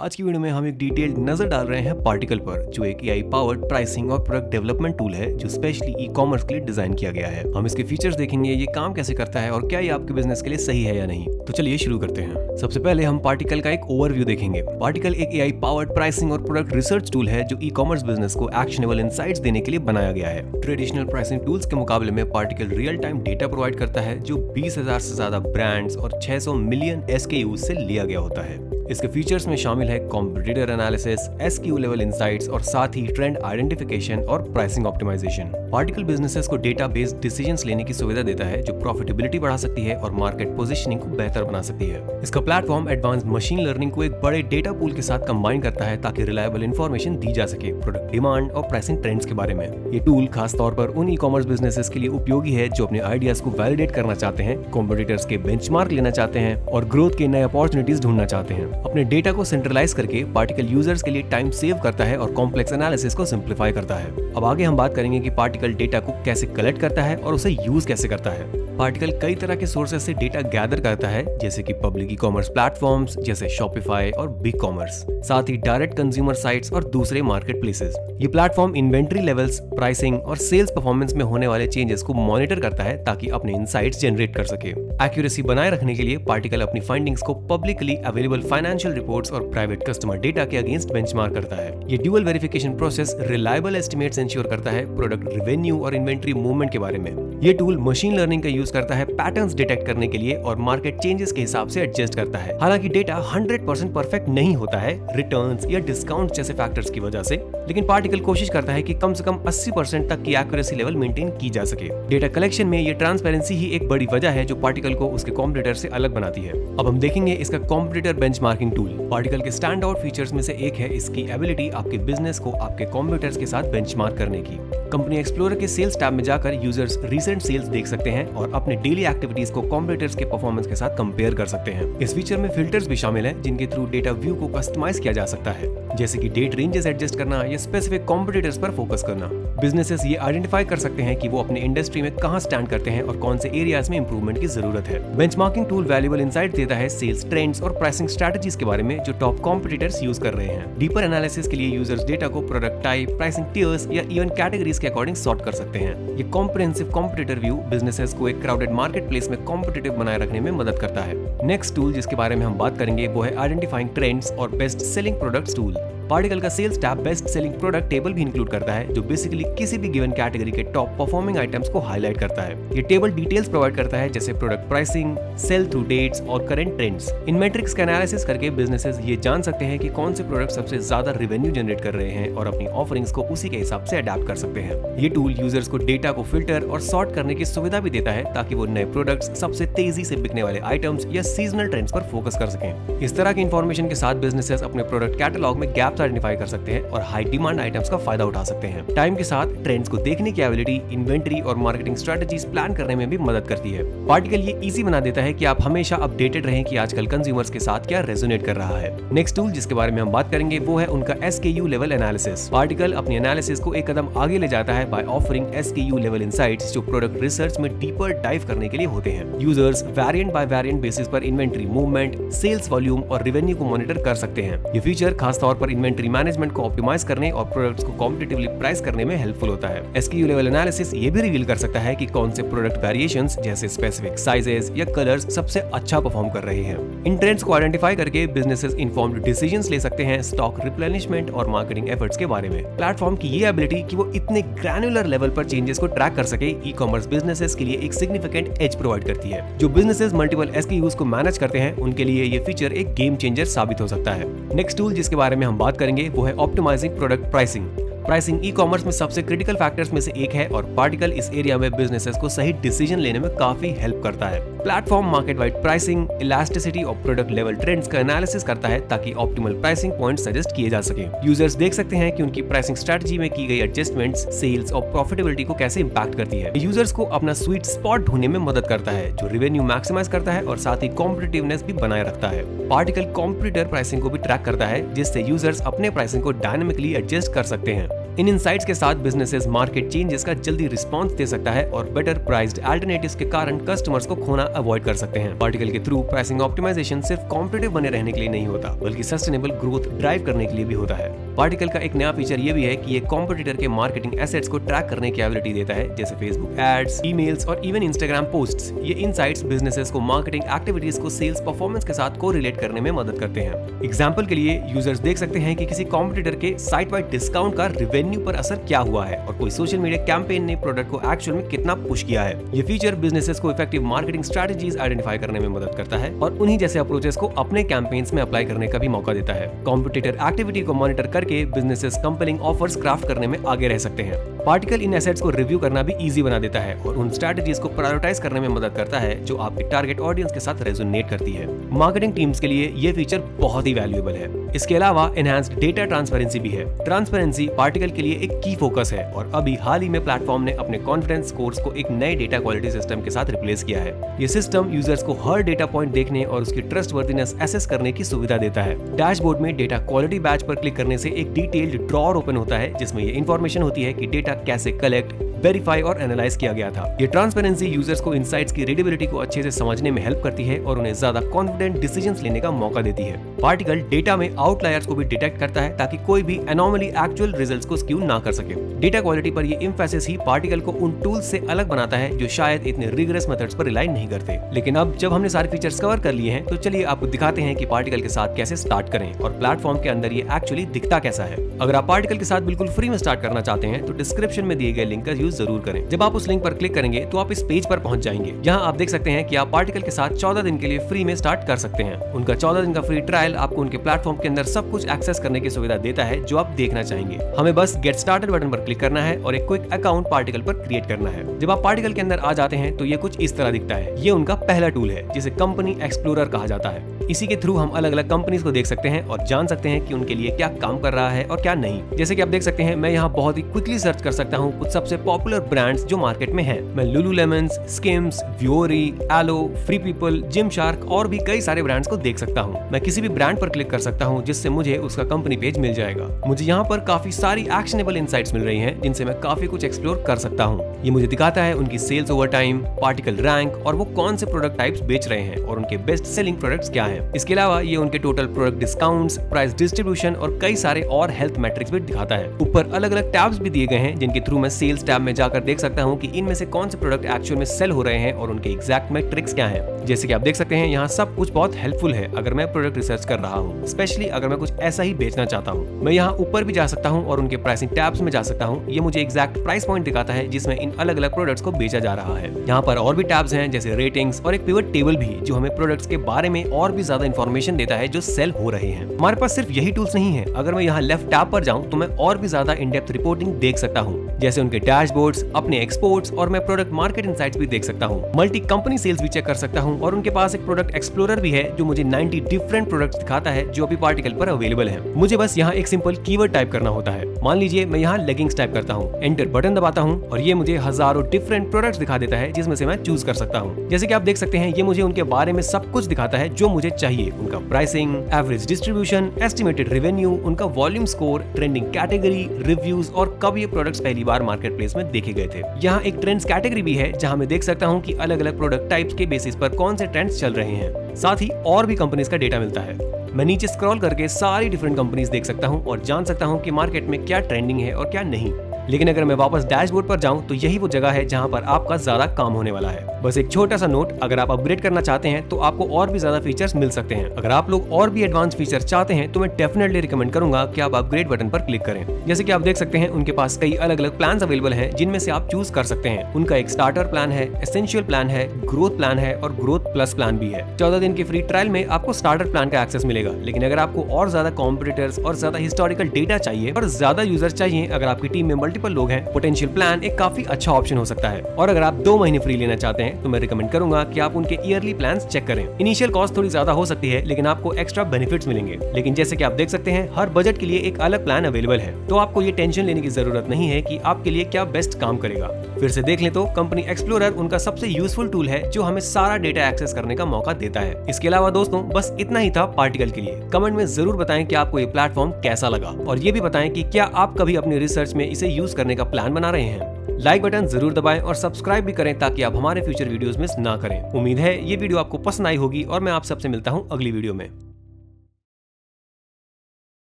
आज की वीडियो में हम एक डिटेल्ड नजर डाल रहे हैं पार्टिकल पर, जो एक एआई पावर्ड प्राइसिंग और प्रोडक्ट डेवलपमेंट टूल है जो स्पेशली ई कॉमर्स के लिए डिजाइन किया गया है। हम इसके फीचर्स देखेंगे, ये काम कैसे करता है और क्या ये आपके बिजनेस के लिए सही है या नहीं। तो चलिए शुरू करते हैं। सबसे पहले हम पार्टिकल का एक ओवरव्यू देखेंगे। पार्टिकल एक एआई पावर्ड प्राइसिंग और प्रोडक्ट रिसर्च टूल है जो ई कॉमर्स बिजनेस को एक्शनेबल इनसाइट्स देने के लिए बनाया गया है। ट्रेडिशनल प्राइसिंग टूल्स के मुकाबले में particle real time data provide करता है जो 20,000 से ज्यादा ब्रांड्स और 600 मिलियन SKUs से लिया गया होता है। इसके फीचर्स में शामिल है competitor analysis, SKU level insights और साथ ही ट्रेंड आइडेंटिफिकेशन और प्राइसिंग ऑप्टिमाइजेशन। पार्टिकल बिजनेसेस को डेटा बेस्ड डिसीजंस लेने की सुविधा देता है जो प्रॉफिटेबिलिटी बढ़ा सकती है और मार्केट पोजीशनिंग को बेहतर बना सकती है। इसका प्लेटफॉर्म एडवांस मशीन लर्निंग को एक बड़े डेटा पूल के साथ कंबाइन करता है ताकि रिलायबल इंफॉर्मेशन दी जा सके प्रोडक्ट डिमांड और प्राइसिंग ट्रेंड्स के बारे में। ये टूल खास तौर पर उन ई कॉमर्स बिजनेसेस के लिए उपयोगी है जो अपने आइडियाज को वैलिडेट करना चाहते हैं, कॉम्पिटिटर्स के बेंचमार्क लेना चाहते हैं और ग्रोथ के नए अपॉर्चुनिटीज ढूंढना चाहते हैं। अपने डेटा को सेंट्रलाइज करके पार्टिकल यूजर्स के लिए टाइम सेव करता है और कॉम्प्लेक्स एनालिसिस को सिंप्लीफाई करता है। अब आगे हम बात करेंगे कि पार्टिकल डेटा को कैसे कलेक्ट करता है और उसे यूज कैसे करता है। पार्टिकल कई तरह के सोर्सेस से डेटा गैदर करता है, जैसे कि पब्लिक ई कॉमर्स प्लेटफॉर्म्स जैसे शॉपिफाई और बिग कॉमर्स, साथ ही डायरेक्ट कंज्यूमर साइट्स और दूसरे मार्केट प्लेसेस। ये प्लेटफॉर्म इन्वेंट्री लेवल्स, प्राइसिंग और सेल्स परफॉर्मेंस में होने वाले चेंजेस को मॉनिटर करता है ताकि अपने इनसाइट्स जनरेट कर सके। एक्यूरेसी बनाए रखने के लिए पार्टिकल अपनी फाइंडिंग्स को पब्लिकली अवेलेबल फाइनेंशियल रिपोर्ट्स और प्राइवेट कस्टमर डेटा के अगेंस्ट बेंचमार्क करता है। ये dual verification process reliable estimates ensure करता है प्रोडक्ट रेवेन्यू और इन्वेंट्री मूवमेंट के बारे में। ये टूल मशीन लर्निंग का यूज करता है पैटर्न्स डिटेक्ट करने के लिए और मार्केट चेंजेस के हिसाब से एडजस्ट करता है। हालांकि डेटा 100% परफेक्ट नहीं होता है रिटर्न्स या डिस्काउंट जैसे फैक्टर्स की वजह से, लेकिन पार्टिकल कोशिश करता है कि कम से कम 80% तक की एक्यूरेसी लेवल मेंटेन की जा सके। डेटा कलेक्शन में ये ट्रांसपेरेंसी ही एक बड़ी वजह है जो पार्टिकल को उसके कॉम्पिटिटर से अलग बनाती है। अब हम देखेंगे इसका कॉम्पिटिटर बेंचमार्किंग टूल। पार्टिकल के स्टैंड आउट फीचर्स में से एक है इसकी एबिलिटी आपके बिजनेस को आपके कॉम्पिटिटर्स के साथ बेंचमार्क करने की। कंपनी एक्सप्लोरर के सेल्स टैब में जाकर यूजर्स रिसेंट सेल्स देख सकते हैं और अपने डेली एक्टिविटीज को कॉम्पिटिटर्स के परफॉर्मेंस के साथ कंपेयर कर सकते हैं। इस फीचर में फिल्टर्स भी शामिल हैं जिनके थ्रू डेटा व्यू को कस्टमाइज किया जा सकता है, जैसे कि डेट रेंजेस एडजस्ट करना या स्पेसिफिक कॉम्पिटिटर्स पर फोकस करना। बिजनेसेस ये आइडेंटिफाई कर सकते हैं कि वो अपने इंडस्ट्री में कहां स्टैंड करते हैं और कौन से एरियाज में इंप्रूवमेंट की जरूरत है। बेंचमार्किंग टूल वैल्यूएबल इनसाइट देता है सेल्स ट्रेंड्स और प्राइसिंग स्ट्रेटजीज के बारे में जो टॉप कॉम्पिटिटर्स यूज कर रहे हैं। डीपर एनालिसिस के लिए यूजर्स डेटा को प्रोडक्ट टाइप, प्राइसिंग टियर्स या इवन कैटेगरीज के अकॉर्डिंग सॉर्ट कर सकते हैं। ये कॉम्प्रिहेंसिव कॉम्पिटिटर व्यू बिजनेसेस को एक क्राउडेड मार्केट प्लेस में कॉम्पिटिटिव बनाए रखने में मदद करता है। नेक्स्ट टूल जिसके बारे में हम बात करेंगे वो है आइडेंटिफाइंग ट्रेंड्स और best selling products tool. Particle का sales tab best selling product table भी इंक्लूड करता है जो बेसिकली किसी भी गिवन कैटेगरी के टॉप परफॉर्मिंग आइटम्स को हाईलाइट करता है। ये टेबल डिटेल्स प्रोवाइड करता है जैसे product pricing, sell through dates और करंट ट्रेंड्स। इन मैट्रिक्स का एनालिसिस करके बिजनेसेस ये जान सकते हैं कि कौन से प्रोडक्ट सबसे ज्यादा रेवेन्यू जनरेट कर रहे हैं और अपनी ऑफरिंग्स को उसी के हिसाब से अडैप्ट कर सकते हैं। ये टूल यूजर्स को डेटा को फिल्टर और सॉर्ट करने की सुविधा भी देता है ताकि वो नए प्रोडक्ट्स, सबसे तेजी से बिकने वाले आइटम्स या सीजनल ट्रेंड्स पर फोकस कर सकें। इस तरह की इंफॉर्मेशन के साथ बिजनेसेस अपने प्रोडक्ट कैटलॉग में गैप्स आइडेंटिफाई कर सकते हैं और हाई डिमांड आइटम्स का फायदा उठा सकते हैं। टाइम के साथ ट्रेंड्स को देखने की एबिलिटी इन्वेंटरी और मार्केटिंग स्ट्रेटजीज प्लान करने में भी मदद करती है। पार्टिकल ये इजी बना देता है कि आप हमेशा अपडेटेड रहें कि आजकल कंज्यूमर्स के साथ क्या रेजोनेट कर रहा है। नेक्स्ट टूल जिसके बारे में हम बात करेंगे वो है उनका SKU लेवल एनालिसिस। पार्टिकल अपनी एनालिसिस को एक कदम आगे ले जाता है by offering SKU level insights जो प्रोडक्ट रिसर्च में डीपर डाइव करने के लिए होते हैं। Users variant by variant basis पर इन्वेंट्री मूवमेंट, सेल्स वॉल्यूम और रेवेन्यू को मॉनिटर कर सकते हैं। ये फीचर खास तौर पर इन्वेंट्री मैनेजमेंट को ऑप्टिमाइज करने और प्रोडक्ट्स को कॉम्पिटिटिवली प्राइस करने में हेल्पफुल होता है। SKU लेवल एनालिसिस ये भी रिवील कर सकता है कि कौन से प्रोडक्ट वेरिएशंस जैसे स्पेसिफिक साइजेस या कलर्स सबसे अच्छा परफॉर्म कर रहे हैं। इन ट्रेंड्स को आइडेंटिफाई करके बिजनेसेस इन्फॉर्म्ड डिसीजंस ले सकते हैं स्टॉक रिप्लेनिशमेंट और मार्केटिंग एफर्ट्स के बारे में। प्लेटफॉर्म की ये एबिलिटी कि वो इतने ग्रैन्युलर लेवल पर चेंजेस को ट्रैक कर सके ई कॉमर्स बिजनेसेस के लिए एक सिग्निफिकेंट एज प्रोवाइड करती है। जो बिजनेसेस मल्टीपल SKUs को मैनेज करते हैं उनके लिए ये फीचर एक गेम चेंजर साबित हो सकता है। नेक्स्ट टूल जिसके बारे में हम बात करेंगे वो है optimising product pricing. Pricing e commerce में सबसे क्रिटिकल फैक्टर्स में से एक है और पार्टिकल इस एरिया में बिजनेसेस को सही डिसीजन लेने में काफी हेल्प करता है। Platform market wide pricing, elasticity और प्रोडक्ट लेवल ट्रेंड्स का एनालिसिस करता है ताकि ऑप्टिमल प्राइसिंग पॉइंट सजेस्ट किए जा सके। यूजर्स देख सकते हैं कि उनकी प्राइसिंग स्ट्रेटजी में की गई एडजस्टमेंट्स सेल्स और प्रॉफिटेबिलिटी को कैसे इंपैक्ट करती है। यूजर्स को अपना स्वीट स्पॉट ढूंढने में मदद करता है जो रेवेन्यू मैक्सिमाइज करता है और साथ ही कॉम्पिटिटिवनेस भी बनाए रखता है। पार्टिकल कॉम्पिटिटर प्राइसिंग को भी ट्रैक करता है जिससे यूजर्स अपने प्राइसिंग को डायनामिकली एडजस्ट कर सकते हैं। इन इनसाइट्स के साथ बिजनेसेस मार्केट चेंजेस का जल्दी रिस्पॉन्स दे सकता है और बेटर प्राइस्ड अल्टरनेटिव्स के कारण कस्टमर्स को खोना अवॉइड कर सकते हैं। पार्टिकल के थ्रू प्राइसिंग ऑप्टिमाइजेशन सिर्फ कॉम्पिटिटिव बने रहने के लिए नहीं होता, बल्कि सस्टेनेबल ग्रोथ ड्राइव करने के लिए भी होता है। पार्टिकल का एक नया फीचर ये भी है कि ये कॉम्पिटिटर के मार्केटिंग एसेट्स को ट्रैक करने की एबिलिटी देता है, जैसे फेसबुक एड्स, ईमेल्स और इवन इंस्टाग्राम पोस्ट्स। ये इनसाइट्स बिजनेसेस को मार्केटिंग एक्टिविटीज को सेल्स परफॉर्मेंस के साथ कोरिलेट करने में मदद करते हैं। एग्जांपल के लिए यूजर्स देख सकते हैं कि किसी कॉम्पिटिटर के साइट वाइड डिस्काउंट का रेवेन्यू पर असर क्या हुआ है और कोई सोशल मीडिया कैंपेन ने प्रोडक्ट को एक्चुअल में कितना पुश किया है। ये फीचर बिजनेसेस को इफेक्टिव मार्केटिंग स्ट्रेटजीज आइडेंटिफाई करने में मदद करता है और उन्हीं जैसे अप्रोचेस को अपने कैंपेन्स में अप्लाई करने का भी मौका देता है। कॉम्पिटिटर एक्टिविटी को मॉनिटर करके बिजनेसेस कंपेलिंग ऑफर्स क्राफ्ट करने में आगे रह सकते हैं। पार्टिकल इन एसेट्स को रिव्यू करना भी इजी बना देता है और उन स्ट्रेटजीज को प्रायोरिटाइज करने में मदद करता है जो आपके टारगेट ऑडियंस के साथ रेजोनेट करती है। मार्केटिंग टीम्स के लिए ये फीचर बहुत ही वैल्यूएबल है। इसके अलावा एनहांस्ड डेटा ट्रांसपेरेंसी भी है। ट्रांसपेरेंसी पार्टिकल के लिए एक की फोकस है और अभी हाल ही में प्लेटफॉर्म ने अपने कॉन्फिडेंस स्कोर्स को एक नए डेटा क्वालिटी सिस्टम के साथ रिप्लेस किया है। ये सिस्टम यूजर्स को हर डेटा पॉइंट देखने और उसकी ट्रस्टवर्दीनेस एसेस करने की सुविधा देता है। डैशबोर्ड में डेटा क्वालिटी बैच पर क्लिक करने से एक डिटेल्ड ड्रॉअर ओपन होता है जिसमें ये इंफॉर्मेशन होती है कि डेटा कैसे कलेक्ट, वेरीफाई और एनालाइज किया गया था। ये ट्रांसपेरेंसी यूजर्स को इनसाइट्स की रीडेबिलिटी को अच्छे से समझने में हेल्प करती है और उन्हें ज्यादा कॉन्फिडेंट डिसीजंस लेने का मौका देती है। पार्टिकल डेटा में आउटलायर्स को भी डिटेक्ट करता है ताकि कोई भी एनोमली एक्चुअल रिजल्ट्स को स्क्यू ना कर सके। डेटा क्वालिटी पर ये एम्फेसिस ही पार्टिकल को उन टूल्स से अलग बनाता है जो शायद इतने रिगरस मेथड्स पर रिलाई नहीं करते। लेकिन अब जब हमने सारे फीचर्स कवर कर लिए हैं तो चलिए आपको दिखाते हैं कि पार्टिकल के साथ कैसे स्टार्ट करें और प्लेटफॉर्म के अंदर ये एक्चुअली दिखता कैसा है। अगर आप पार्टिकल के साथ बिल्कुल फ्री में स्टार्ट करना चाहते हैं तो डिस्क्रिप्शन में दिए गए लिंक का यूज जरूर करें। जब आप उस लिंक पर क्लिक करेंगे तो आप इस पेज पर पहुंच जाएंगे। यहाँ आप देख सकते हैं कि आप पार्टिकल के साथ 14 दिन के लिए फ्री में स्टार्ट कर सकते हैं। उनका 14 दिन का फ्री ट्रायल आपको उनके प्लेटफॉर्म के अंदर सब कुछ एक्सेस करने की सुविधा देता है जो आप देखना चाहेंगे। हमें बस गेट स्टार्टेड बटन पर क्लिक करना है और एक क्विक अकाउंट पार्टिकल पर क्रिएट करना है। जब आप पार्टिकल के अंदर आ जाते हैं तो ये कुछ इस तरह दिखता है। ये उनका पहला टूल है जिसे कंपनी एक्सप्लोरर कहा जाता है। इसी के थ्रू हम अलग अलग कंपनीज को देख सकते हैं और जान सकते हैं कि उनके लिए क्या काम कर रहा है और क्या नहीं। जैसे कि आप देख सकते हैं मैं यहाँ बहुत ही क्विकली सर्च कर सकता हूँ कुछ सबसे पॉपुलर ब्रांड्स जो मार्केट में हैं। मैं लुलुलेमन्स, स्किम्स, व्योरी, एलो, फ्री पीपल, जिमशार्क और भी कई सारे ब्रांड्स को देख सकता हूँ। मैं किसी भी ब्रांड पर क्लिक कर सकता हूँ जिससे मुझे उसका कंपनी पेज मिल जाएगा। मुझे यहाँ पर काफी सारी एक्शनेबल इनसाइट्स मिल रही हैं जिनसे मैं काफी कुछ एक्सप्लोर कर सकता हूँ। ये मुझे दिखाता है उनकी sales over time, particle rank और वो कौन से प्रोडक्ट टाइप्स बेच रहे हैं और उनके बेस्ट सेलिंग प्रोडक्ट्स क्या हैं। इसके अलावा ये उनके total product discounts, price distribution और कई सारे और हेल्थ मैट्रिक्स भी दिखाता है। ऊपर अलग अलग टैब्स भी दिए गए हैं जिनके थ्रू मैं सेल्स टैब में जाकर देख सकता हूँ कि इनमें से कौन से प्रोडक्ट एक्चुअल में सेल हो रहे हैं और उनके एग्जैक्ट मैट्रिक्स क्या हैं। जैसे कि आप देख सकते हैं यहाँ सब कुछ बहुत हेल्पफुल है अगर मैं प्रोडक्ट रिसर्च कर रहा हूँ, स्पेशली अगर मैं कुछ ऐसा ही बेचना चाहता हूँ। मैं यहाँ ऊपर भी जा सकता हूँ और उनके प्राइसिंग टैब्स में जा सकता हूँ। ये मुझे एग्जैक्ट प्राइस पॉइंट दिखाता है जिसमें इन अलग अलग प्रोडक्ट्स को बेचा जा रहा है। यहाँ पर और भी टैब्स हैं जैसे रेटिंग्स और एक पिवट टेबल भी जो हमें प्रोडक्ट्स के बारे में और भी ज्यादा इन्फॉर्मेशन देता है जो सेल हो रहे हैं। हमारे पास सिर्फ यही टूल्स नहीं है। अगर मैं यहाँ लेफ्ट टैब पर जाऊँ तो मैं और भी ज्यादा इन डेप्थ रिपोर्टिंग देख सकता हूँ, जैसे उनके डैशबोर्ड्स, अपने एक्सपोर्ट्स और मैं प्रोडक्ट मार्केट इनसाइट्स भी देख सकता हूँ। मल्टी कंपनी सेल्स भी चेक कर सकता हूँ और उनके पास एक प्रोडक्ट एक्सप्लोरर भी है जो मुझे 90 डिफरेंट प्रोडक्ट्स दिखाता है जो अभी पार्टिकल पर अवेलेबल है। मुझे बस यहाँ एक सिंपल कीवर्ड टाइप करना होता है। मान लीजिए मैं यहाँ लेगिंग्स टाइप करता हूँ, एंटर बटन दबाता हूँ और ये मुझे हजारों डिफरेंट प्रोडक्ट्स दिखा देता है जिसमें से मैं चूज कर सकता हूँ। जैसे कि आप देख सकते हैं ये मुझे उनके बारे में सब कुछ दिखाता है जो मुझे चाहिए, उनका pricing, average distribution, estimated revenue, उनका volume score, trending category, reviews और कब ये प्रोडक्ट्स पहली बार मार्केट प्लेस में देखे गए थे। यहाँ एक ट्रेंड्स कैटेगरी भी है जहाँ मैं देख सकता हूँ कि अलग अलग प्रोडक्ट टाइप्स के बेसिस पर कौन से ट्रेंड्स चल रहे हैं। साथ ही और भी कंपनीज का डेटा मिलता है। मैं नीचे स्क्रॉल करके सारी डिफरेंट कंपनीज देख सकता हूँ और जान सकता हूँ कि मार्केट में क्या ट्रेंडिंग है और क्या नहीं। लेकिन अगर मैं वापस डैशबोर्ड पर जाऊं तो यही वो जगह है जहां पर आपका ज्यादा काम होने वाला है। बस एक छोटा सा नोट, अगर आप अपग्रेड करना चाहते हैं तो आपको और भी ज्यादा फीचर्स मिल सकते हैं। अगर आप लोग और भी एडवांस फीचर चाहते हैं तो मैं डेफिनेटली रिकमेंड करूंगा कि आप अपग्रेड बटन पर क्लिक करें। जैसे कि आप देख सकते हैं उनके पास कई अलग अलग प्लान अवेलेबल हैं जिनमें से आप चूज कर सकते हैं। उनका एक स्टार्टर प्लान है, एसेंशियल प्लान है, ग्रोथ प्लान है और ग्रोथ प्लस प्लान भी है। 14 दिन की फ्री ट्रायल में आपको स्टार्टर प्लान का एक्सेस मिलेगा। लेकिन अगर आपको और ज्यादा कॉम्पिटिटर्स और ज्यादा हिस्टोरिकल डेटा चाहिए और ज्यादा यूजर चाहिए, अगर आपकी टीम में मल्टीपल मल्टीपल लोग हैं, पोटेंशियल प्लान एक काफी अच्छा ऑप्शन हो सकता है। और अगर आप 2 महीने फ्री लेना चाहते हैं तो मैं रिकमेंड करूंगा कि आप उनके ईयरली प्लान्स चेक करें। इनिशियल कॉस्ट थोड़ी ज्यादा हो सकती है, लेकिन आपको एक्स्ट्रा बेनिफिट्स मिलेंगे। लेकिन जैसे कि आप देख सकते हैं, हर बजट के लिए एक अलग प्लान अवेलेबल है, तो आपको ये टेंशन लेने की जरूरत नहीं है कि आपके लिए क्या बेस्ट काम करेगा। फिर से देख लें तो कंपनी एक्सप्लोरर उनका सबसे यूजफुल टूल है जो हमें सारा डेटा एक्सेस करने का मौका देता है। इसके अलावा दोस्तों बस इतना ही था पार्टिकल के लिए। कमेंट में जरूर बताएं कि आपको ये प्लेटफॉर्म कैसा लगा, और ये भी बताएं कि क्या आप कभी अपनी रिसर्च में इसे यूज करने का प्लान बना रहे हैं। लाइक बटन जरूर दबाएं और सब्सक्राइब भी करें ताकि आप हमारे फ्यूचर वीडियोस मिस ना करें। उम्मीद है ये वीडियो आपको पसंद आई होगी और मैं आप सबसे मिलता हूं अगली वीडियो में।